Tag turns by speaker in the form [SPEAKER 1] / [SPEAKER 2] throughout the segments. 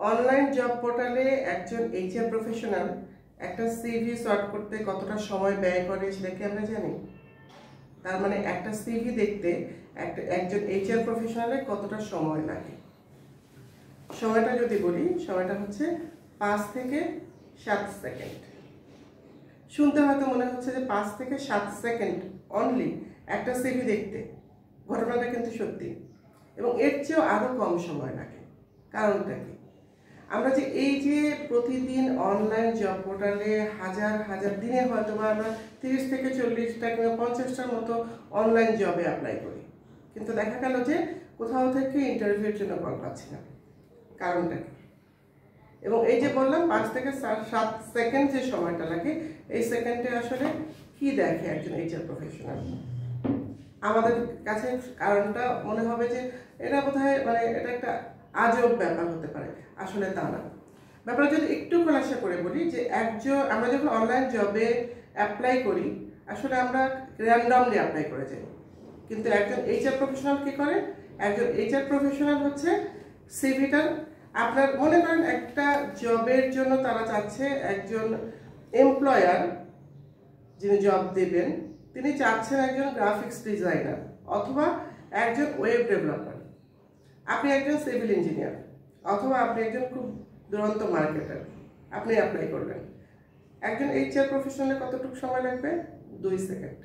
[SPEAKER 1] Online job পোর্টালে একজন HR professional একটা সিভি সর্ট করতে কতটা সময় ব্যয় করে সেটা কি আমরা জানি? তার মানে একটা সিভি দেখতে একজন এইচআর প্রফেশনালের কতটা সময় লাগে। সময়টা যদি বলি, সময়টা হচ্ছে 5 থেকে 7 সেকেন্ড। শুনতে হয়তো মনে হচ্ছে যে 5 থেকে 7 সেকেন্ড অনলি একটা সিভি দেখতে, ঘটনাটা কিন্তু সত্যি। এবং এর চেয়েও আরও কম সময় লাগে। কারণটা কি? আমরা যে এই যে প্রতিদিন অনলাইন জব পোর্টালে হাজার হাজার দিনে হয়তো বা আমরা 30 থেকে 40টা কিংবা 50টার মতো অনলাইন জবে অ্যাপ্লাই করি, কিন্তু দেখা গেল যে কোথাও থেকে ইন্টারভিউর জন্য কল পাচ্ছি না। কারণটা কি? এবং এই যে বললাম 5 থেকে 7 সেকেন্ড যে সময়টা লাগে, এই সেকেন্ডে আসলে কি দেখে একজন এইচআর প্রফেশনাল? আমাদের কাছে কারণটা মনে হবে যে এটা বোধহয় মানে এটা একটা আজব ব্যাপার হতে পারে। আসলে তা না। ব্যাপারটা যদি একটু খোলাসা করে বলি যে আমরা যখন অনলাইন জবে অ্যাপ্লাই করি, আসলে আমরা র্যান্ডমলি অ্যাপ্লাই করে যাই। কিন্তু একজন এইচআর প্রফেশনাল কি করে? একজন এইচআর প্রফেশনাল হচ্ছে সিভিটার, আপনার মনে করেন একটা জবের জন্য তারা চাচ্ছে একজন এমপ্লয়ার যিনি জব দেবেন তিনি চাচ্ছেন একজন গ্রাফিক্স ডিজাইনার অথবা একজন ওয়েব ডেভেলপার। আপনি একজন সিভিল ইঞ্জিনিয়ার অথবা আপনি একজন খুব দুরন্ত মার্কেটার, আপনি অ্যাপ্লাই করবেন। একজন এইচআর প্রফেশনালে কতটুকু সময় লাগবে? 2 সেকেন্ড।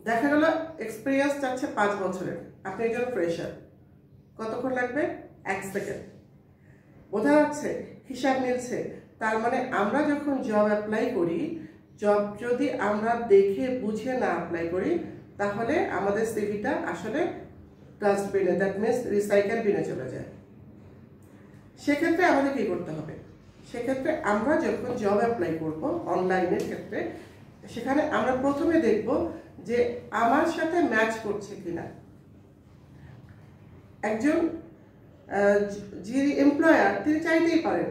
[SPEAKER 1] দেখা গেল এক্সপিরিয়েন্স চাচ্ছে 5 বছরের, আপনি একজন ফ্রেশার, কতক্ষণ লাগবে? 1 সেকেন্ড। বোঝা যাচ্ছে? হিসাব মিলছে। তার মানে আমরা যখন জব অ্যাপ্লাই করি, জব যদি আমরা দেখে বুঝে না অ্যাপ্লাই করি, তাহলে আমাদের সিভিটা আসলে ডাস্টবিনে, দ্যাট মিনস রিসাইকেল বিনে চলে যায়। সেক্ষেত্রে আমাদের কি করতে হবে? সেক্ষেত্রে আমরা যখন জব অ্যাপ্লাই করব অনলাইনের ক্ষেত্রে, সেখানে আমরা প্রথমে দেখব যে আমার সাথে ম্যাচ করছে কিনা। একজন যে এমপ্লয়ার তিনি চাইতেই পারেন,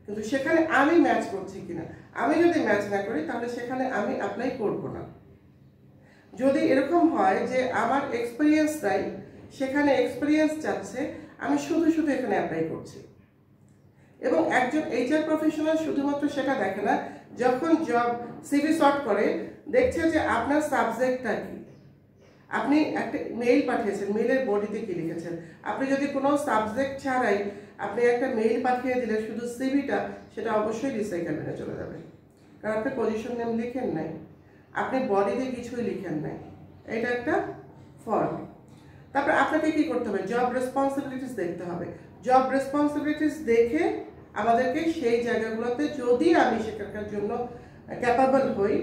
[SPEAKER 1] কিন্তু সেখানে আমি ম্যাচ করছি কিনা। আমি যদি ম্যাচ না করি তাহলে সেখানে আমি অ্যাপ্লাই করব না। যদি এরকম হয় যে আমার এক্সপিরিয়েন্স নাই, সেখানে এক্সপিরিয়েন্স চাচ্ছে, আমি শুধু এখানে অ্যাপ্লাই করছি। এবং একজন এইচআর প্রফেশনাল শুধুমাত্র সেটা দেখে না, যখন জব সিভি সর্ট করে দেখছে যে আপনার সাবজেক্টটা কি। আপনি একটা মেইল পাঠিয়েছেন, মেইলের বডিতে কি লিখেছেন। আপনি যদি কোনো সাবজেক্ট ছাড়াই আপনি একটা মেইল পাঠিয়ে দিলে শুধু সিভিটা, সেটা অবশ্যই রিসাইকেল মেনে চলে যাবে। কারণ আপনি পজিশন নেম লিখেন নাই, আপনি বডিতে কিছুই লিখেন নাই, এটা একটা ফল্ট। তারপর আপনাকে কি করতে হবে? জব রেসপন্সিবিলিটিস দেখতে হবে। জব রেসপন্সিবিলিটিস দেখে আমাদেরকে সেই জায়গাগুলোতে, যদি আমি সেখানকার জন্য ক্যাপাবল হই,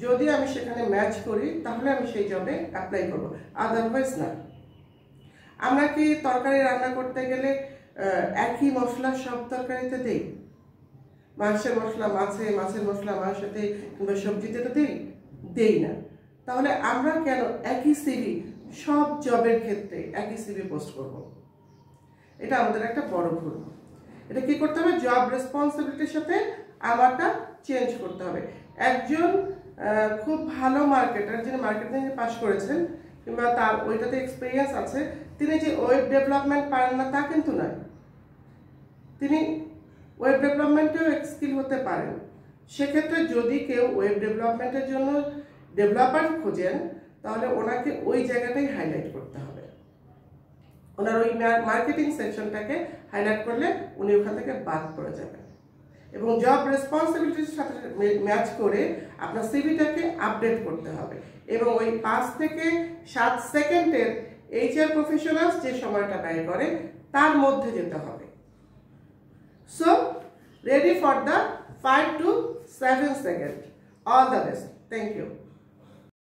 [SPEAKER 1] যদি আমি সেখানে ম্যাচ করি, তাহলে আমি সেই জবে অ্যাপ্লাই করব, আদারওয়াইজ না। আমরা কি তরকারি রান্না করতে গেলে একই মশলা সব তরকারিতে দেই? মাংসের মশলা মাছে, মাছের মশলা মাংসতে কিংবা সবজিতে তো দেই না। তাহলে আমরা কেন একই সিভি সব জবের ক্ষেত্রে একই সিভি পোস্ট করব? এটা আমাদের একটা বড় ভুল। এটা কি করতে হবে? জব রেসপন্সিবিলিটির সাথে আমারটা চেঞ্জ করতে হবে। একজন খুব ভালো মার্কেটার, যিনি মার্কেটিং পাস করেছেন কিংবা তার ওইটাতে এক্সপিরিয়েন্স আছে, তিনি যে ওয়েব ডেভেলপমেন্ট পারেন না তা কিন্তু নয়। তিনি ওয়েব ডেভেলপমেন্টেও স্কিল হতে পারেন। সেক্ষেত্রে যদি কেউ ওয়েব ডেভেলপমেন্টের জন্য ডেভেলপার খোঁজেন, তাহলে ওনাকে ওই জায়গাটাই হাইলাইট করতে হবে। ওনার ওই মার্কেটিং সেকশনটাকে হাইলাইট করলে উনি ওখান থেকে বাদ পড়ে যাবেন। এবং জব রেসপন্সিবিলিটির সাথে ম্যাচ করে আপনার সিভিটাকে আপডেট করতে হবে। এবং ওই 5 থেকে 7 সেকেন্ডের এইচআর প্রফেশনালস যে সময়টা ব্যয় করে তার মধ্যে যেতে হবে। So ready for the 5 to 7 second. All the best. Thank you.